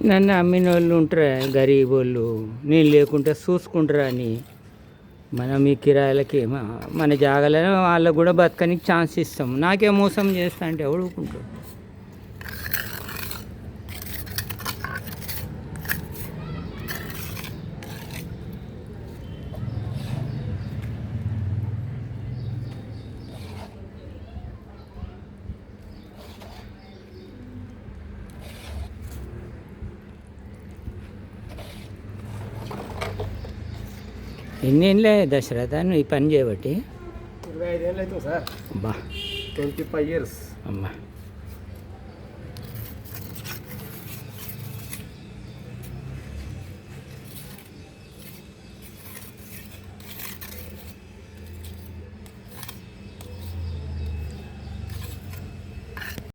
నన్ను అమ్మిన వాళ్ళు ఉంటారా గరీబ్ వాళ్ళు, నేను లేకుంటే చూసుకుంటారా అని మనం ఈ కిరాయిలకి మన జాగాలో వాళ్ళకు కూడా బతకనికి ఛాన్స్ ఇస్తాం. నాకే మోసం చేస్తా అంటే ఎవడుకుంటాడు? ఎన్నేళ్ళే దశరథ నువ్వు ఈ పని చేయబట్టి? 25 ఏళ్ళు అవుతుంది సార్. అబ్బా 25 years. అమ్మా